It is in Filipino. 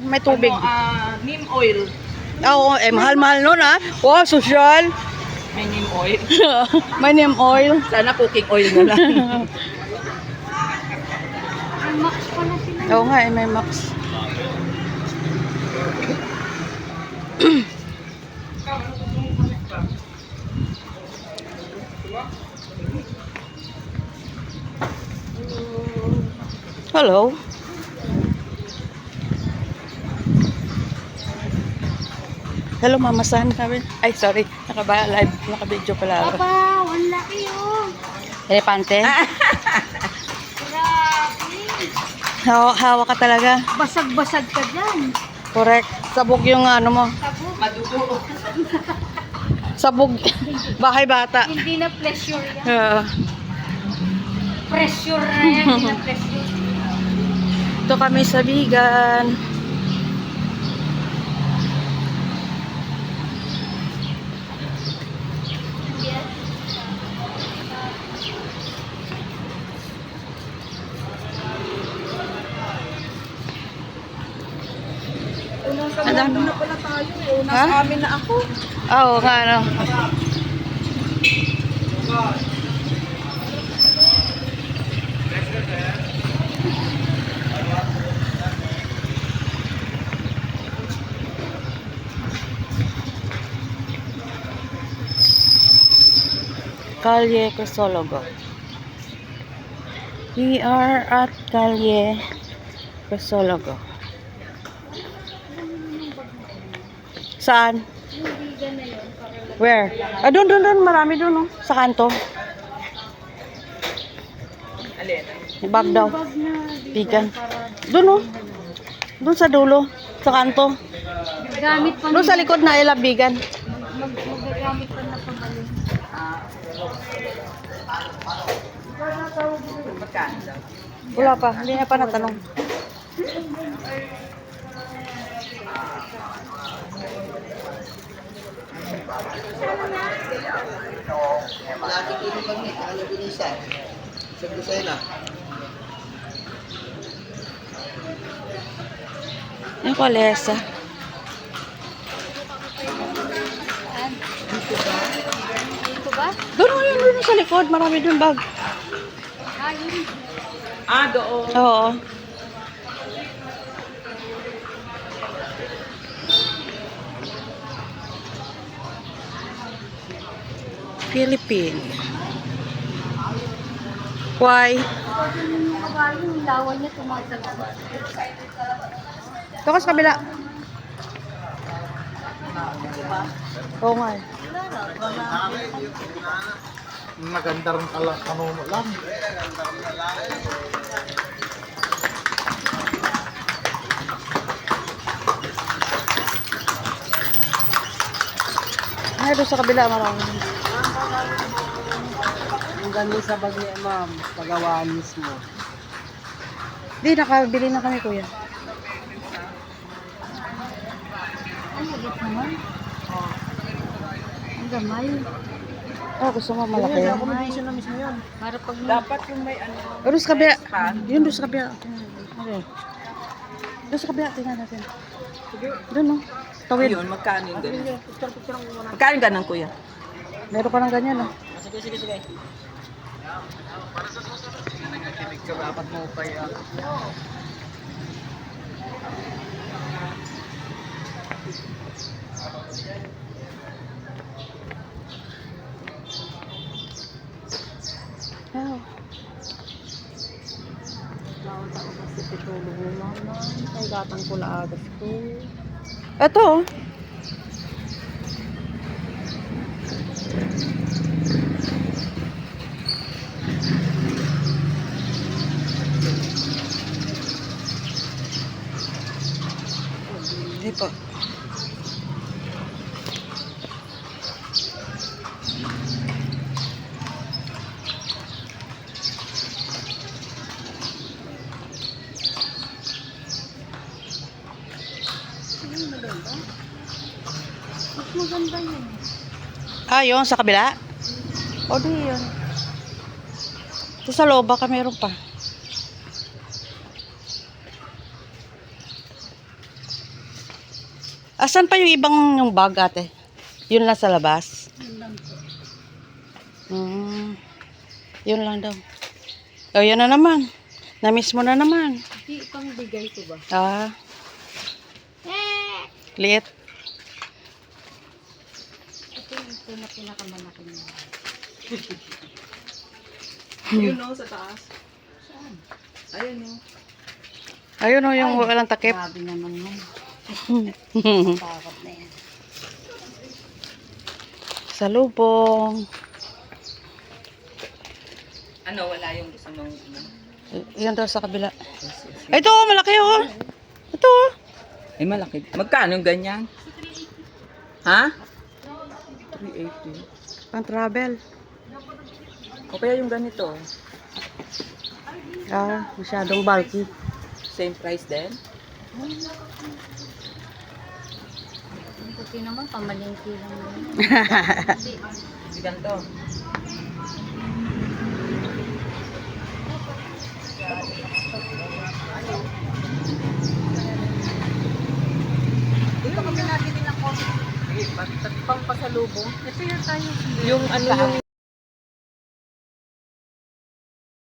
may tubig. Neem oil. Oo, mahal-mahal nun Wow, social. May neem oil. May neem oil. Sana cooking oil na lang. May max pala sila. Oo nga, may max. Hello. Hello, Mama San. Ay, sorry. Live, naka-video pala ako. Papa, ang laki oh. Elepante. Grabe. Hawa ka talaga. Basag-basag ka dyan. Correct. Sabog yung ano mo. Sabog. Madugo. Sabog. Bahay bata. Hindi na pressure yan. Pressure na yan, hindi na pressure. Ito kami sa Bigan. Nasa na pala tayo eh. Nasa Ha? amin na ako. Oo, nga ano. Calle Crisologo. We are at Calle Crisologo. Saan? Hindi na yun. Where? Doon. Marami doon, sa kanto. Alin? Bag daw. Bag na Bigan. Doon, Doon sa dulo. Sa kanto. gamit pa Doon sa likod na ila Bigan. magagamit pa na pamalit. Magkano daw? Wala pa. Hindi niya pa natanong. Lagi kini kami, kaya binisan. Sabi sa'yo na. Yung kolesa. Dito ba? Doon sa likod. Marami doon bag. Yun. Doon. Oo. Philippine. Why? Yung kabayo, yung lawan niya tumatagos. Ito ka sa kabila. Oo nga eh. Maganda rin pala kanuno lang. Ay, doon sa kabila marami. Ang ganda sa bag ni ma'am, pagawaan mismo. Di, nakabili na kami kuya. Ang liit naman. Ang gamay. Oh, gusto mo malaki. Accommodation na mismo yun. Para pag Dapat yung may ano. Oh, doon sa kabila. Yun, doon sa kabila. Okay. Doon sa kabila, tingnan natin. Doon, no? Tawid. Yun, magkano yung ganun? Magkano yung ganun, kuya? Meron ka ng ganyan, no? Sige. Dapat mo pa yan. Oh. Ay, datang pula agad ko. Ito, oh. Hindi po. mas maganda yun. Yun, sa kabila? O, di yun. Ito sa loob, baka meron pa. Asan pa yung ibang yung bag, ate? Yun lang sa labas? Yun lang po. Yun lang daw. O, yun na naman. Na-miss mo na naman. Hindi, ipang bigay ko ba? Ah, liit. Ito na pinakamalaki niya. Yun o, sa taas. Ayun o. Ayun o, yung walang takip. Grabe naman yun. Takot na yan. Salubong. Ano, wala yung gusto mong... Yan daw sa kabila. Ay, ito, malaki oh. Ito oh. Ay, malaki. Magkano ganyan? Ha? 380. Pang travel. O kaya yung ganito. Ah, masyadong bulky. Same price din? Buti naman, pamalingki lang yun. Hindi ganito. Dito kami nabili ng coffee. Pang pasalubong. Ito yung tayo. Yung ano yung